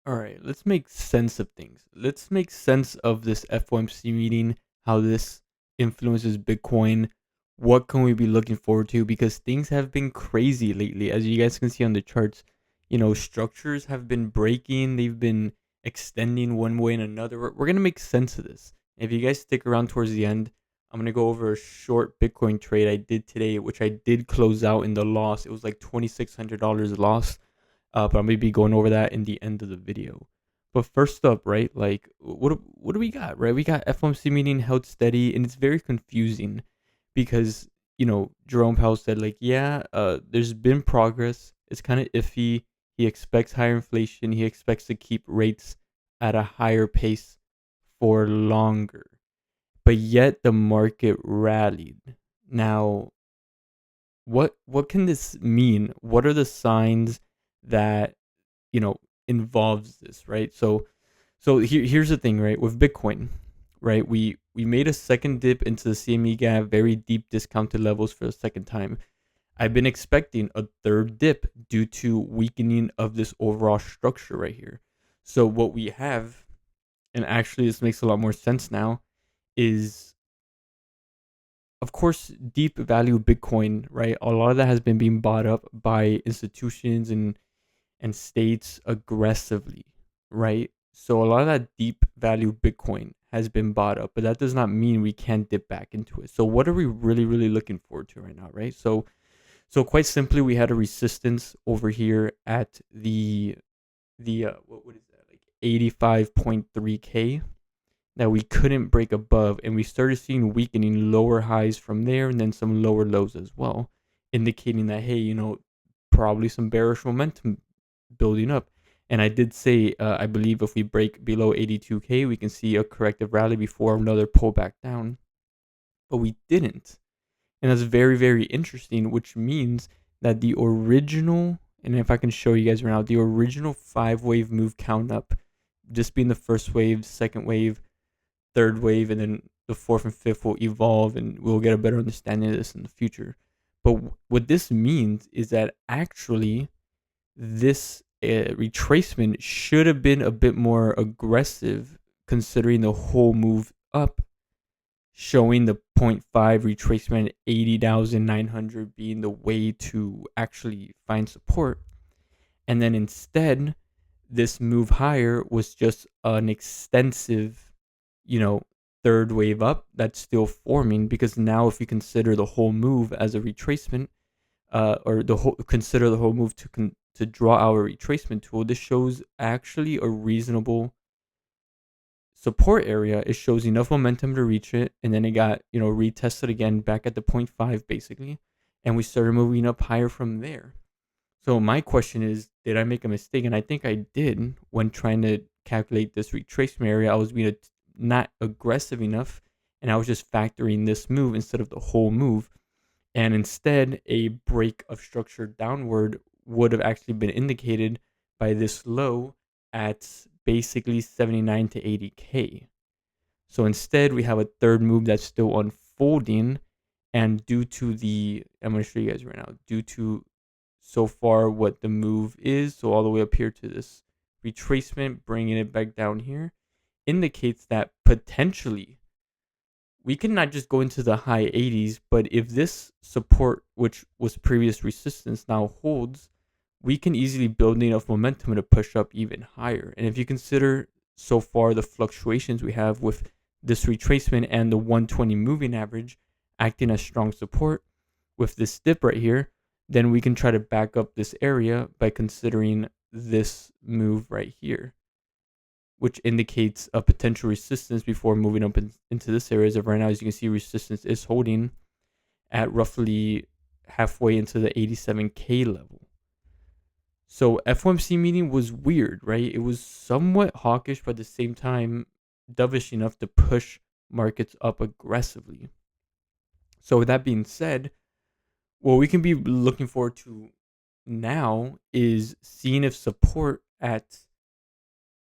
All right, let's make sense of things. Let's make sense of this FOMC meeting, how this influences Bitcoin. What can we be looking forward to? Because things have been crazy lately. As you guys can see on the charts, structures have been breaking, they've been extending one way and another. We're going to make sense of this. If you guys stick around towards the end, I'm going to go over a short Bitcoin trade I did today, which I did close out in the loss. It was like $2,600 loss, but I'm gonna be going over that in the end of the video. But first up, right, like what do we got, right? We got FOMC meeting held steady, and it's very confusing because Jerome Powell said like, yeah, there's been progress. It's kind of iffy. He expects higher inflation. He expects to keep rates at a higher pace for longer, but yet the market rallied. Now, what can this mean? What are the signs that you know involves this, right? Here's the thing, right? With Bitcoin, right? We made a second dip into the CME gap, very deep discounted levels for the second time. I've been expecting a third dip due to weakening of this overall structure right here. So what we have, and actually this makes a lot more sense now, is of course deep value Bitcoin, right? A lot of that has been being bought up by institutions and states aggressively, right? So a lot of that deep value Bitcoin has been bought up, but that does not mean we can't dip back into it. So what are we really, really looking forward to right now, right? So quite simply, we had a resistance over here at the what is that, like 85.3K that we couldn't break above, and we started seeing weakening lower highs from there, and then some lower lows as well, indicating that hey, probably some bearish momentum building up. And I did say, I believe if we break below 82K, we can see a corrective rally before another pullback down. But we didn't. And that's very, very interesting, which means that the original, and if I can show you guys right now, the original 5 wave move count up, just being the first wave, second wave, third wave, and then the fourth and fifth will evolve, and we'll get a better understanding of this in the future. But what this means is that actually this retracement should have been a bit more aggressive considering the whole move up, showing the point 0.5 retracement 80,900 being the way to actually find support. And then instead, this move higher was just an extensive, you know, third wave up that's still forming, because now if you consider the whole move as a retracement, or consider the whole move to draw our retracement tool, this shows actually a reasonable support area. It shows enough momentum to reach it, and then it got retested again back at the 0.5 basically, and we started moving up higher from there. So my question is, did I make a mistake? And I think I did when trying to calculate this retracement area. I was being not aggressive enough, and I was just factoring this move instead of the whole move. And instead, a break of structure downward would have actually been indicated by this low at basically 79 to 80K. So instead, we have a third move that's still unfolding. And due to I'm going to show you guys right now, due to so far what the move is, so all the way up here to this retracement, bringing it back down here, indicates that potentially we can not just go into the high 80s, but if this support, which was previous resistance, now holds, we can easily build enough momentum to push up even higher. And if you consider so far the fluctuations we have with this retracement and the 120 moving average acting as strong support with this dip right here, then we can try to back up this area by considering this move right here, which indicates a potential resistance before moving up into this area. As of right now, as you can see, resistance is holding at roughly halfway into the 87K level. So FOMC meeting was weird, right? It was somewhat hawkish, but at the same time dovish enough to push markets up aggressively. So with that being said, what we can be looking forward to now is seeing if support at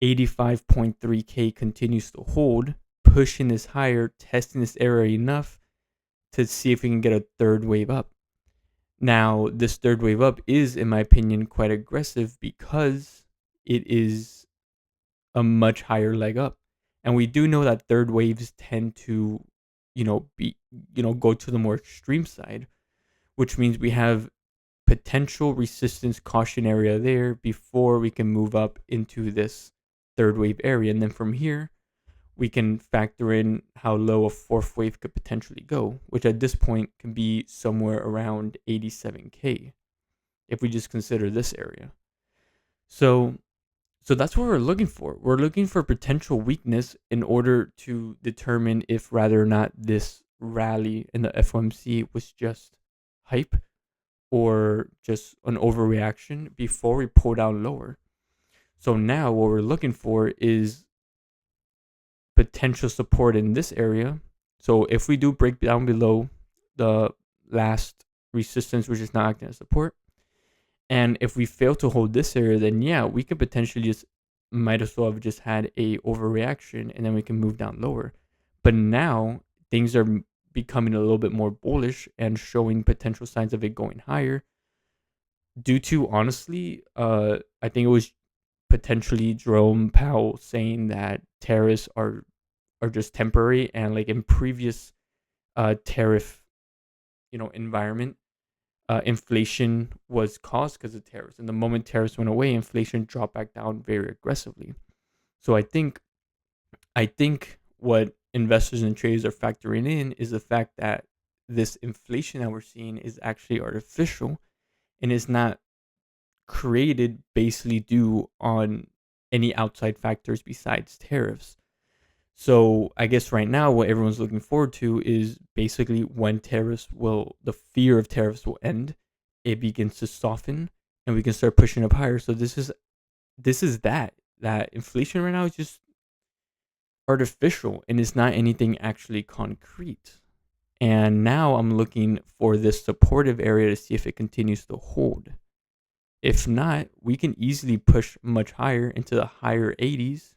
85.3K continues to hold, pushing this higher, testing this area enough to see if we can get a third wave up. Now, this third wave up is, in my opinion, quite aggressive because it is a much higher leg up. And we do know that third waves tend to, be, go to the more extreme side, which means we have potential resistance caution area there before we can move up into this third wave area. And then from here, we can factor in how low a fourth wave could potentially go, which at this point can be somewhere around 87K if we just consider this area. So that's what we're looking for. We're looking for potential weakness in order to determine if rather or not this rally in the FOMC was just hype or just an overreaction before we pull down lower. So now what we're looking for is potential support in this area. So if we do break down below the last resistance, which is not acting as support, and if we fail to hold this area, then yeah, we could potentially just might as well have just had a overreaction and then we can move down lower. But now things are becoming a little bit more bullish and showing potential signs of it going higher due to, honestly, I think it was potentially Jerome Powell saying that tariffs are just temporary, and like in previous tariff environment, inflation was caused because of tariffs, and the moment tariffs went away, inflation dropped back down very aggressively. So I think what investors and traders are factoring in is the fact that this inflation that we're seeing is actually artificial and is not created basically due on any outside factors besides tariffs. So I guess right now what everyone's looking forward to is basically when the fear of tariffs will end, it begins to soften and we can start pushing up higher. So this is that inflation right now is just artificial and it's not anything actually concrete. And now I'm looking for this supportive area to see if it continues to hold. If not, we can easily push much higher into the higher 80s,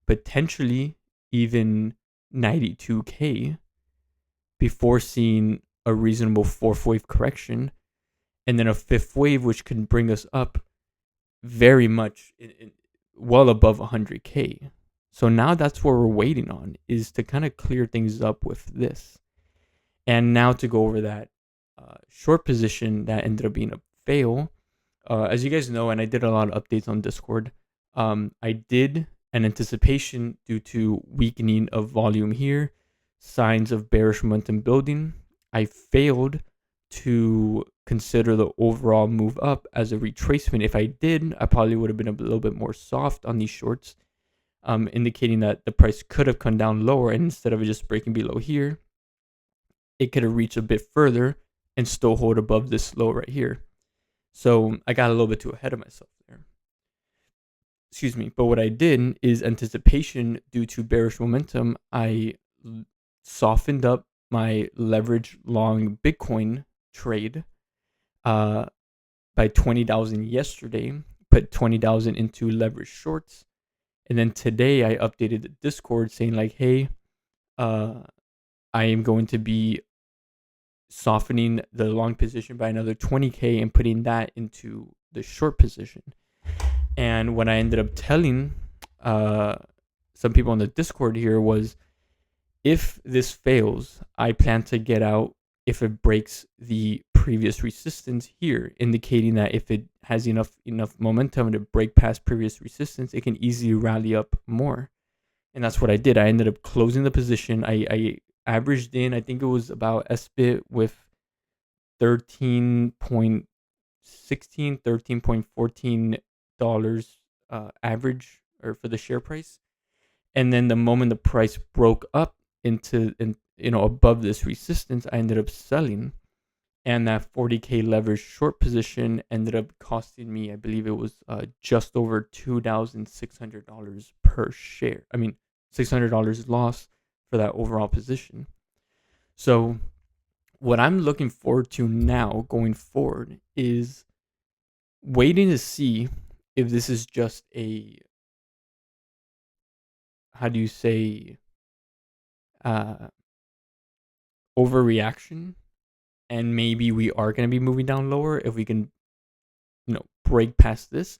potentially even 92K before seeing a reasonable fourth wave correction and then a fifth wave, which can bring us up very much well above 100K. So now that's what we're waiting on, is to kind of clear things up with this. And now to go over that short position that ended up being a fail. As you guys know, and I did a lot of updates on Discord, I did an anticipation due to weakening of volume here, signs of bearish momentum building. I failed to consider the overall move up as a retracement. If I did, I probably would have been a little bit more soft on these shorts, indicating that the price could have come down lower, and instead of just breaking below here, it could have reached a bit further and still hold above this low right here. So I got a little bit too ahead of myself there. Excuse me. But what I did is anticipation due to bearish momentum. I softened up my leverage long Bitcoin trade by 20,000 yesterday, put 20,000 into leverage shorts. And then today I updated the Discord saying like, hey, I am going to be softening the long position by another 20K and putting that into the short position. And what I ended up telling some people on the Discord here was, if this fails, I plan to get out if it breaks the previous resistance here, indicating that if it has enough momentum to break past previous resistance, it can easily rally up more. And that's what I did. I ended up closing the position. I averaged in, I think it was about SBIT with 13.16, $13.14 average or for the share price. And then the moment the price broke up into above this resistance, I ended up selling, and that 40K leverage short position ended up costing me, I believe it was just over $2,600 per share. I mean, $600 loss for that overall position. So what I'm looking forward to now going forward is waiting to see if this is just a, how do you say, overreaction, and maybe we are going to be moving down lower if we can break past this,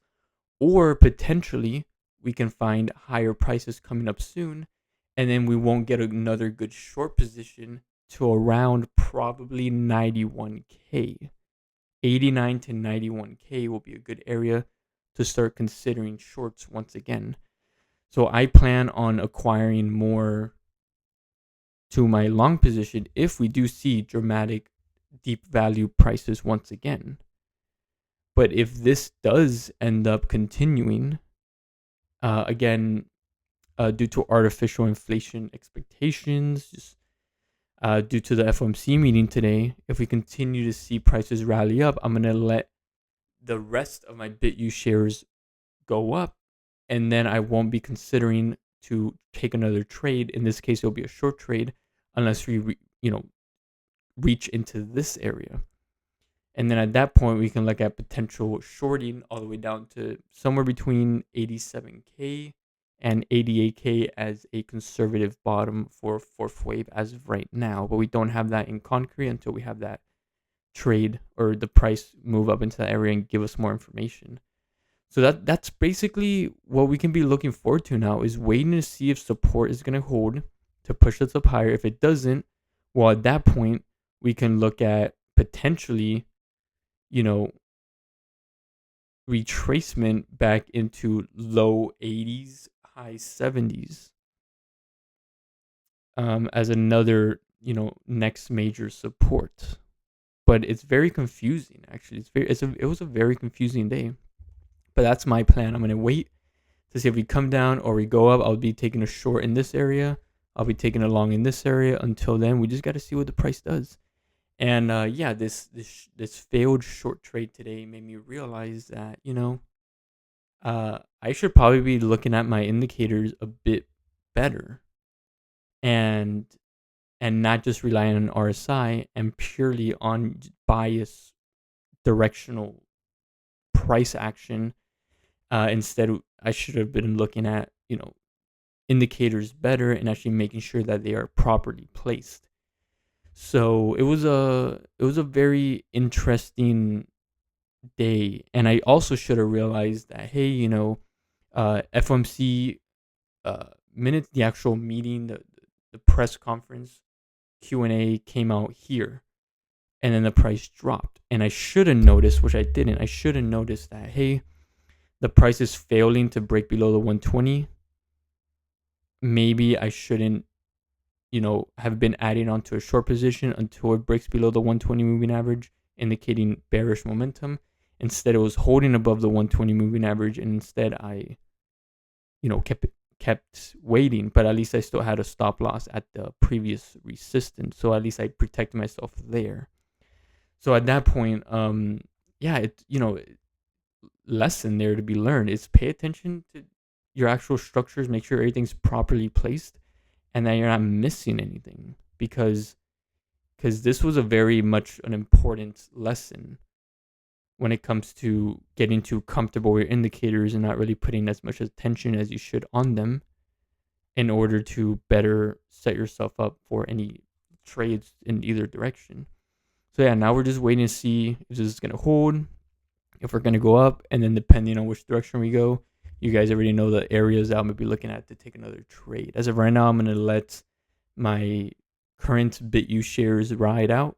or potentially we can find higher prices coming up soon, and then we won't get another good short position to around probably 91K. 89 to 91K will be a good area to start considering shorts once again. So I plan on acquiring more to my long position if we do see dramatic deep value prices once again. But if this does end up continuing, again, due to artificial inflation expectations, just due to the FOMC meeting today, if we continue to see prices rally up, I'm going to let the rest of my BitU shares go up, and then I won't be considering to take another trade. In this case, it'll be a short trade unless we, reach into this area. And then at that point, we can look at potential shorting all the way down to somewhere between 87K and 88K as a conservative bottom for fourth wave as of right now. But we don't have that in concrete until we have that trade or the price move up into that area and give us more information. So that's basically what we can be looking forward to now, is waiting to see if support is going to hold to push us up higher. If it doesn't, well, at that point, we can look at potentially, retracement back into low 80s, high 70s as another, next major support. But it's very confusing, actually. It was a very confusing day. But that's my plan. I'm going to wait to see if we come down or we go up. I'll be taking a short in this area. I'll be taking a long in this area. Until then, we just got to see what the price does. And this failed short trade today made me realize that, I should probably be looking at my indicators a bit better and not just relying on RSI and purely on bias directional price action. Instead, I should have been looking at, indicators better and actually making sure that they are properly placed. So it was a very interesting day, and I also should have realized that, hey, FOMC minutes, the actual meeting, the press conference Q&A came out here, and then the price dropped. And I should have noticed, which I didn't. I should have noticed that, hey, the price is failing to break below the 120. Maybe I shouldn't, have been adding onto a short position until it breaks below the 120 moving average, indicating bearish momentum. Instead, it was holding above the 120 moving average, and instead I, kept waiting. But at least I still had a stop loss at the previous resistance, so at least I protected myself there. So at that point, lesson there to be learned is pay attention to your actual structures, make sure everything's properly placed, and that you're not missing anything, because this was a very much an important lesson when it comes to getting too comfortable with your indicators and not really putting as much attention as you should on them in order to better set yourself up for any trades in either direction. So yeah, now we're just waiting to see if this is going to hold, if we're going to go up, and then depending on which direction we go, you guys already know the areas that I'm going to be looking at to take another trade. As of right now, I'm going to let my current BitU shares ride out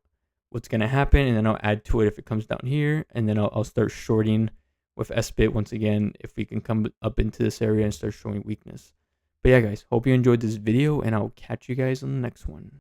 what's going to happen, and then I'll add to it if it comes down here, and then I'll start shorting with SBIT once again if we can come up into this area and start showing weakness. But yeah, guys, hope you enjoyed this video, and I'll catch you guys on the next one.